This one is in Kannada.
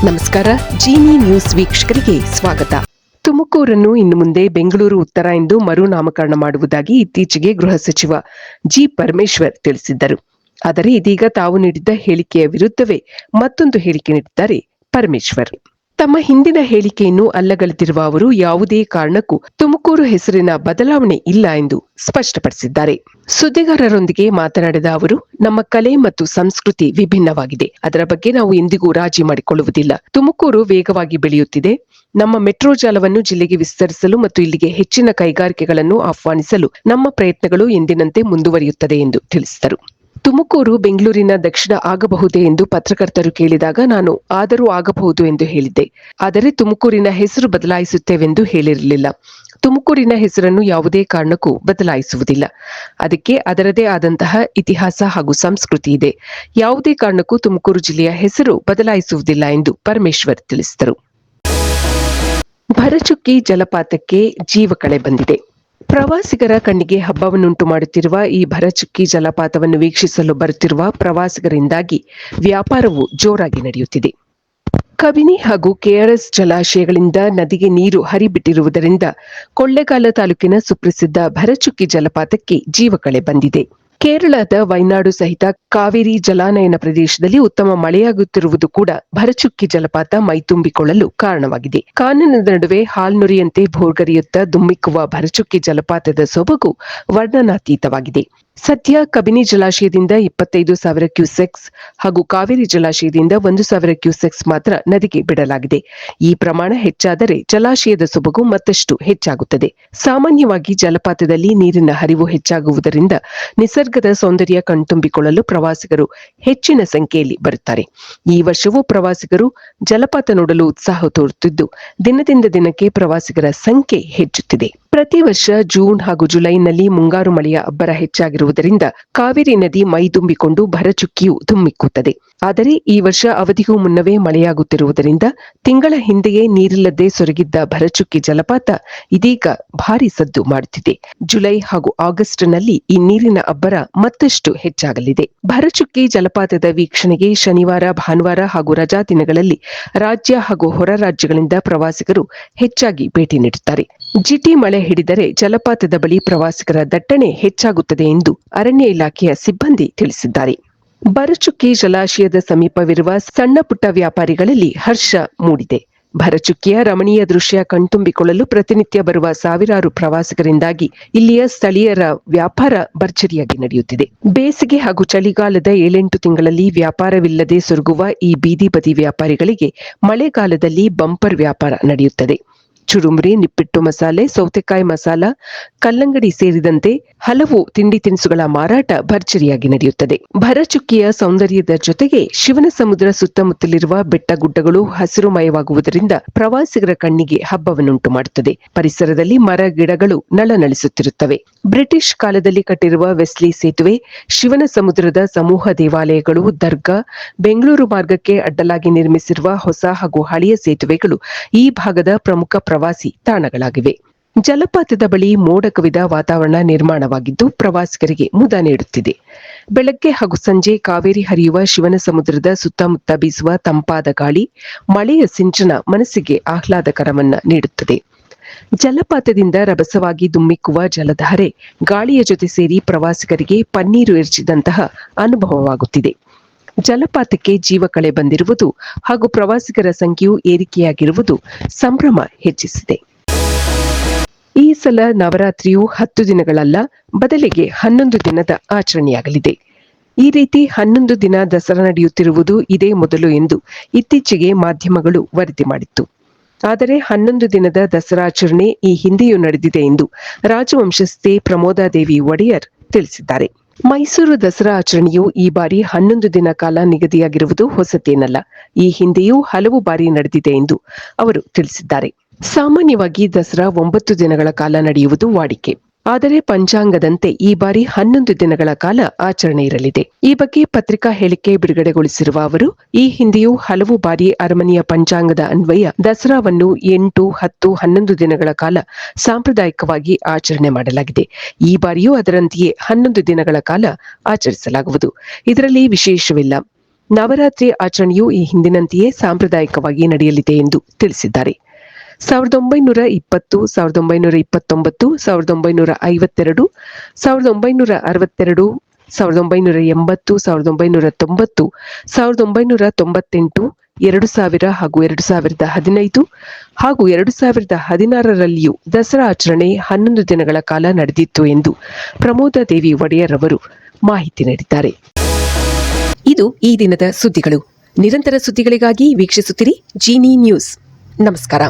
ನಮಸ್ಕಾರ. ಜೀನಿ ನ್ಯೂಸ್ ವೀಕ್ಷಕರಿಗೆ ಸ್ವಾಗತ. ತುಮಕೂರನ್ನು ಇನ್ನು ಮುಂದೆ ಬೆಂಗಳೂರು ಉತ್ತರ ಎಂದು ಮರುನಾಮಕರಣ ಮಾಡುವುದಾಗಿ ಇತ್ತೀಚೆಗೆ ಗೃಹ ಸಚಿವ ಜಿ ಪರಮೇಶ್ವರ್ ತಿಳಿಸಿದ್ದರು. ಆದರೆ ಇದೀಗ ತಾವು ನೀಡಿದ್ದ ಹೇಳಿಕೆಯ ವಿರುದ್ಧವೇ ಮತ್ತೊಂದು ಹೇಳಿಕೆ ನೀಡಿದ್ದಾರೆ ಪರಮೇಶ್ವರ್. ತಮ್ಮ ಹಿಂದಿನ ಹೇಳಿಕೆಯನ್ನು ಅಲ್ಲಗಳೆದಿರುವ ಅವರು ಯಾವುದೇ ಕಾರಣಕ್ಕೂ ತುಮಕೂರು ಹೆಸರಿನ ಬದಲಾವಣೆ ಇಲ್ಲ ಎಂದು ಸ್ಪಷ್ಟಪಡಿಸಿದ್ದಾರೆ. ಸುದ್ದಿಗಾರರೊಂದಿಗೆ ಮಾತನಾಡಿದ ಅವರು, ನಮ್ಮ ಕಲೆ ಮತ್ತು ಸಂಸ್ಕೃತಿ ವಿಭಿನ್ನವಾಗಿದೆ. ಅದರ ಬಗ್ಗೆ ನಾವು ಎಂದಿಗೂ ರಾಜಿ ಮಾಡಿಕೊಳ್ಳುವುದಿಲ್ಲ. ತುಮಕೂರು ವೇಗವಾಗಿ ಬೆಳೆಯುತ್ತಿದೆ. ನಮ್ಮ ಮೆಟ್ರೋ ಜಾಲವನ್ನು ಜಿಲ್ಲೆಗೆ ವಿಸ್ತರಿಸಲು ಮತ್ತು ಇಲ್ಲಿಗೆ ಹೆಚ್ಚಿನ ಕೈಗಾರಿಕೆಗಳನ್ನು ಆಹ್ವಾನಿಸಲು ನಮ್ಮ ಪ್ರಯತ್ನಗಳು ಎಂದಿನಂತೆ ಮುಂದುವರಿಯುತ್ತದೆ ಎಂದು ತಿಳಿಸಿದರು. ತುಮಕೂರು ಬೆಂಗಳೂರಿನ ದಕ್ಷಿಣ ಆಗಬಹುದೇ ಎಂದು ಪತ್ರಕರ್ತರು ಕೇಳಿದಾಗ ನಾನು ಆದರೂ ಆಗಬಹುದು ಎಂದು ಹೇಳಿದ್ದೆ. ಆದರೆ ತುಮಕೂರಿನ ಹೆಸರು ಬದಲಾಯಿಸುತ್ತೇವೆಂದು ಹೇಳಿರಲಿಲ್ಲ. ತುಮಕೂರಿನ ಹೆಸರನ್ನು ಯಾವುದೇ ಕಾರಣಕ್ಕೂ ಬದಲಾಯಿಸುವುದಿಲ್ಲ. ಅದಕ್ಕೆ ಅದರದೇ ಆದಂತಹ ಇತಿಹಾಸ ಹಾಗೂ ಸಂಸ್ಕೃತಿ ಇದೆ. ಯಾವುದೇ ಕಾರಣಕ್ಕೂ ತುಮಕೂರು ಜಿಲ್ಲೆಯ ಹೆಸರು ಬದಲಾಯಿಸುವುದಿಲ್ಲ ಎಂದು ಪರಮೇಶ್ವರ್ ತಿಳಿಸಿದರು. ಭರಚುಕ್ಕಿ ಜಲಪಾತಕ್ಕೆ ಜೀವಕಳೆ ಬಂದಿದೆ. ಪ್ರವಾಸಿಗರ ಕಣ್ಣಿಗೆ ಹಬ್ಬವನ್ನುಂಟು ಮಾಡುತ್ತಿರುವ ಈ ಭರಚುಕ್ಕಿ ಜಲಪಾತವನ್ನು ವೀಕ್ಷಿಸಲು ಬರುತ್ತಿರುವ ಪ್ರವಾಸಿಗರಿಂದಾಗಿ ವ್ಯಾಪಾರವು ಜೋರಾಗಿ ನಡೆಯುತ್ತಿದೆ. ಕಬಿನಿ ಹಾಗೂ ಕೆಆರ್ಎಸ್ ಜಲಾಶಯಗಳಿಂದ ನದಿಗೆ ನೀರು ಹರಿಬಿಟ್ಟಿರುವುದರಿಂದ ಕೊಳ್ಳೇಗಾಲ ತಾಲೂಕಿನ ಸುಪ್ರಸಿದ್ಧ ಭರಚುಕ್ಕಿ ಜಲಪಾತಕ್ಕೆ ಜೀವಕಳೆ ಬಂದಿದೆ. ಕೇರಳದ ವೈನಾಡು ಸಹಿತ ಕಾವೇರಿ ಜಲಾನಯನ ಪ್ರದೇಶದಲ್ಲಿ ಉತ್ತಮ ಮಳೆಯಾಗುತ್ತಿರುವುದು ಕೂಡ ಭರಚುಕ್ಕಿ ಜಲಪಾತ ಮೈತುಂಬಿಕೊಳ್ಳಲು ಕಾರಣವಾಗಿದೆ. ಕಾನನದ ನಡುವೆ ಹಾಲ್ನುರಿಯಂತೆ ಭೋರ್ಗರೆಯುತ್ತಾ ಧುಮ್ಮಿಕ್ಕುವ ಭರಚುಕ್ಕಿ ಜಲಪಾತದ ಸೊಬಗು ವರ್ಣನಾತೀತವಾಗಿದೆ. ಸದ್ಯ ಕಬಿನಿ ಜಲಾಶಯದಿಂದ 25,000 ಕ್ಯೂಸೆಕ್ಸ್ ಹಾಗೂ ಕಾವೇರಿ ಜಲಾಶಯದಿಂದ 1,000 ಕ್ಯೂಸೆಕ್ಸ್ ಮಾತ್ರ ನದಿಗೆ ಬಿಡಲಾಗಿದೆ. ಈ ಪ್ರಮಾಣ ಹೆಚ್ಚಾದರೆ ಜಲಾಶಯದ ಸೊಬಗು ಮತ್ತಷ್ಟು ಹೆಚ್ಚಾಗುತ್ತದೆ. ಸಾಮಾನ್ಯವಾಗಿ ಜಲಪಾತದಲ್ಲಿ ನೀರಿನ ಹರಿವು ಹೆಚ್ಚಾಗುವುದರಿಂದ ನಿಸರ್ಗದ ಸೌಂದರ್ಯ ಕಣ್ತುಂಬಿಕೊಳ್ಳಲು ಪ್ರವಾಸಿಗರು ಹೆಚ್ಚಿನ ಸಂಖ್ಯೆಯಲ್ಲಿ ಬರುತ್ತಾರೆ. ಈ ವರ್ಷವೂ ಪ್ರವಾಸಿಗರು ಜಲಪಾತ ನೋಡಲು ಉತ್ಸಾಹ ತೋರುತ್ತಿದ್ದು, ದಿನದಿಂದ ದಿನಕ್ಕೆ ಪ್ರವಾಸಿಗರ ಸಂಖ್ಯೆ ಹೆಚ್ಚುತ್ತಿದೆ. ಪ್ರತಿ ವರ್ಷ ಜೂನ್ ಹಾಗೂ ಜುಲೈನಲ್ಲಿ ಮುಂಗಾರು ಮಳೆಯ ಅಬ್ಬರ ಹೆಚ್ಚಾಗಿರುವುದರಿಂದ ಕಾವೇರಿ ನದಿ ಮೈದುಂಬಿಕೊಂಡು ಭರಚುಕ್ಕಿಯು ಧುಮ್ಮಿಕ್ಕುತ್ತದೆ. ಆದರೆ ಈ ವರ್ಷ ಅವಧಿಗೂ ಮುನ್ನವೇ ಮಳೆಯಾಗುತ್ತಿರುವುದರಿಂದ ತಿಂಗಳ ಹಿಂದೆಯೇ ನೀರಿಲ್ಲದೆ ಸೊರಗಿದ್ದ ಭರಚುಕ್ಕಿ ಜಲಪಾತ ಇದೀಗ ಭಾರಿ ಸದ್ದು ಮಾಡುತ್ತಿದೆ. ಜುಲೈ ಹಾಗೂ ಆಗಸ್ಟ್ನಲ್ಲಿ ಈ ನೀರಿನ ಅಬ್ಬರ ಮತ್ತಷ್ಟು ಹೆಚ್ಚಾಗಲಿದೆ. ಭರಚುಕ್ಕಿ ಜಲಪಾತದ ವೀಕ್ಷಣೆಗೆ ಶನಿವಾರ, ಭಾನುವಾರ ಹಾಗೂ ರಜಾ ದಿನಗಳಲ್ಲಿ ರಾಜ್ಯ ಹಾಗೂ ಹೊರ ರಾಜ್ಯಗಳಿಂದ ಪ್ರವಾಸಿಗರು ಹೆಚ್ಚಾಗಿ ಭೇಟಿ ನೀಡುತ್ತಾರೆ. ಜಿಟಿ ಮಳೆ ಹಿಡಿದರೆ ಜಲಪಾತದ ಬಳಿ ಪ್ರವಾಸಿಗರ ದಟ್ಟಣೆ ಹೆಚ್ಚಾಗುತ್ತದೆ ಎಂದು ಅರಣ್ಯ ಇಲಾಖೆಯ ಸಿಬ್ಬಂದಿ ತಿಳಿಸಿದ್ದಾರೆ. ಭರಚುಕ್ಕಿ ಜಲಾಶಯದ ಸಮೀಪವಿರುವ ಸಣ್ಣ ಪುಟ್ಟ ವ್ಯಾಪಾರಿಗಳಲ್ಲಿ ಹರ್ಷ ಮೂಡಿದೆ. ಭರಚುಕ್ಕಿಯ ರಮಣೀಯ ದೃಶ್ಯ ಕಣ್ತುಂಬಿಕೊಳ್ಳಲು ಪ್ರತಿನಿತ್ಯ ಬರುವ ಸಾವಿರಾರು ಪ್ರವಾಸಿಗರಿಂದಾಗಿ ಇಲ್ಲಿಯ ಸ್ಥಳೀಯರ ವ್ಯಾಪಾರ ಭರ್ಜರಿಯಾಗಿ ನಡೆಯುತ್ತಿದೆ. ಬೇಸಿಗೆ ಹಾಗೂ ಚಳಿಗಾಲದ 7-8 ತಿಂಗಳಲ್ಲಿ ವ್ಯಾಪಾರವಿಲ್ಲದೆ ಸೊರಗುವ ಈ ಬೀದಿ ಬದಿ ವ್ಯಾಪಾರಿಗಳಿಗೆ ಮಳೆಗಾಲದಲ್ಲಿ ಬಂಪರ್ ವ್ಯಾಪಾರ ನಡೆಯುತ್ತದೆ. ಚುರುಮುರಿ, ನಿಪ್ಪಿಟ್ಟು ಮಸಾಲೆ, ಸೌತೆಕಾಯಿ ಮಸಾಲ, ಕಲ್ಲಂಗಡಿ ಸೇರಿದಂತೆ ಹಲವು ತಿಂಡಿ ತಿನಿಸುಗಳ ಮಾರಾಟ ಭರ್ಜರಿಯಾಗಿ ನಡೆಯುತ್ತದೆ. ಭರಚುಕ್ಕಿಯ ಸೌಂದರ್ಯದ ಜೊತೆಗೆ ಶಿವನ ಸಮುದ್ರ ಸುತ್ತಮುತ್ತಲಿರುವ ಬೆಟ್ಟಗುಡ್ಡಗಳು ಹಸಿರುಮಯವಾಗುವುದರಿಂದ ಪ್ರವಾಸಿಗರ ಕಣ್ಣಿಗೆ ಹಬ್ಬವನ್ನುಂಟು ಮಾಡುತ್ತದೆ. ಪರಿಸರದಲ್ಲಿ ಮರ ಗಿಡಗಳು ನಳನಳಿಸುತ್ತಿರುತ್ತವೆ. ಬ್ರಿಟಿಷ್ ಕಾಲದಲ್ಲಿ ಕಟ್ಟಿರುವ ವೆಸ್ಲಿ ಸೇತುವೆ, ಶಿವನ ಸಮುದ್ರದ ಸಮೂಹ ದೇವಾಲಯಗಳು, ದರ್ಗಾ, ಬೆಂಗಳೂರು ಮಾರ್ಗಕ್ಕೆ ಅಡ್ಡಲಾಗಿ ನಿರ್ಮಿಸಿರುವ ಹೊಸ ಹಾಗೂ ಹಳೆಯ ಸೇತುವೆಗಳು ಈ ಭಾಗದ ಪ್ರಮುಖ ಪ್ರವಾಸಿ ತಾಣಗಳಾಗಿವೆ. ಜಲಪಾತದ ಬಳಿ ಮೋಡ ಕವಿದ ವಾತಾವರಣ ನಿರ್ಮಾಣವಾಗಿದ್ದು ಪ್ರವಾಸಿಗರಿಗೆ ಮುದ ನೀಡುತ್ತಿದೆ. ಬೆಳಗ್ಗೆ ಹಾಗೂ ಸಂಜೆ ಕಾವೇರಿ ಹರಿಯುವ ಶಿವನ ಸಮುದ್ರದ ಸುತ್ತಮುತ್ತ ಬೀಸುವ ತಂಪಾದ ಗಾಳಿ, ಮಳೆಯ ಸಿಂಚನ ಮನಸ್ಸಿಗೆ ಆಹ್ಲಾದಕರವನ್ನ ನೀಡುತ್ತದೆ. ಜಲಪಾತದಿಂದ ರಭಸವಾಗಿ ಧುಮ್ಮಿಕ್ಕುವ ಜಲಧಾರೆ ಗಾಳಿಯ ಜೊತೆ ಸೇರಿ ಪ್ರವಾಸಿಗರಿಗೆ ಪನ್ನೀರು ಎರಚಿದಂತಹ ಅನುಭವವಾಗುತ್ತಿದೆ. ಜಲಪಾತಕ್ಕೆ ಜೀವಕಳೆ ಬಂದಿರುವುದು ಹಾಗೂ ಪ್ರವಾಸಿಗರ ಸಂಖ್ಯೆಯು ಏರಿಕೆಯಾಗಿರುವುದು ಸಂಭ್ರಮ ಹೆಚ್ಚಿಸಿದೆ. ಈ ಸಲ ನವರಾತ್ರಿಯು 10 ದಿನಗಳಲ್ಲ, ಬದಲಿಗೆ 11 ದಿನದ ಆಚರಣೆಯಾಗಲಿದೆ. ಈ ರೀತಿ 11 ದಿನ ದಸರಾ ನಡೆಯುತ್ತಿರುವುದು ಇದೇ ಮೊದಲು ಎಂದು ಇತ್ತೀಚೆಗೆ ಮಾಧ್ಯಮಗಳು ವರದಿ ಮಾಡಿತ್ತು. ಆದರೆ 11 ದಿನದ ದಸರಾಚರಣೆ ಈ ಹಿಂದೆಯೂ ನಡೆದಿದೆ ಎಂದು ರಾಜವಂಶಸ್ಥೆ ಪ್ರಮೋದಾದೇವಿ ಒಡೆಯರ್ ತಿಳಿಸಿದ್ದಾರೆ. ಮೈಸೂರು ದಸರಾ ಆಚರಣೆಯು ಈ ಬಾರಿ 11 ದಿನ ಕಾಲ ನಿಗದಿಯಾಗಿರುವುದು ಹೊಸತೇನಲ್ಲ. ಈ ಹಿಂದೆಯೂ ಹಲವು ಬಾರಿ ನಡೆದಿದೆ ಎಂದು ಅವರು ತಿಳಿಸಿದ್ದಾರೆ. ಸಾಮಾನ್ಯವಾಗಿ ದಸರಾ 9 ದಿನಗಳ ಕಾಲ ನಡೆಯುವುದು ವಾಡಿಕೆ. ಆದರೆ ಪಂಚಾಂಗದಂತೆ ಈ ಬಾರಿ 11 ದಿನಗಳ ಕಾಲ ಆಚರಣೆ ಇರಲಿದೆ. ಈ ಬಗ್ಗೆ ಪತ್ರಿಕಾ ಹೇಳಿಕೆ ಬಿಡುಗಡೆಗೊಳಿಸಿರುವ ಅವರು, ಈ ಹಿಂದೆಯೂ ಹಲವು ಬಾರಿ ಅರಮನೆಯ ಪಂಚಾಂಗದ ಅನ್ವಯ ದಸರಾವನ್ನು 8, 10, 11 ದಿನಗಳ ಕಾಲ ಸಾಂಪ್ರದಾಯಿಕವಾಗಿ ಆಚರಣೆ ಮಾಡಲಾಗಿದೆ. ಈ ಬಾರಿಯೂ ಅದರಂತೆಯೇ 11 ದಿನಗಳ ಕಾಲ ಆಚರಿಸಲಾಗುವುದು. ಇದರಲ್ಲಿ ವಿಶೇಷವಿಲ್ಲ. ನವರಾತ್ರಿ ಆಚರಣೆಯು ಈ ಹಿಂದಿನಂತೆಯೇ ಸಾಂಪ್ರದಾಯಿಕವಾಗಿ ನಡೆಯಲಿದೆ ಎಂದು ತಿಳಿಸಿದ್ದಾರೆ. 1920, 1929, 1952, 1962, 1980, 1990, 1998, 2000 ಹಾಗೂ 2015 ಹಾಗೂ 2016ರಲ್ಲಿಯೂ ದಸರಾ ಆಚರಣೆ 11 ದಿನಗಳ ಕಾಲ ನಡೆದಿತ್ತು ಎಂದು ಪ್ರಮೋದ ದೇವಿ ಒಡೆಯರ್ ಅವರು ಮಾಹಿತಿ ನೀಡಿದ್ದಾರೆ. ಇದು ಈ ದಿನದ ಸುದ್ದಿಗಳು. ನಿರಂತರ ಸುದ್ದಿಗಳಿಗಾಗಿ ವೀಕ್ಷಿಸುತ್ತಿರಿ ಜೀನಿ ನ್ಯೂಸ್. ನಮಸ್ಕಾರ.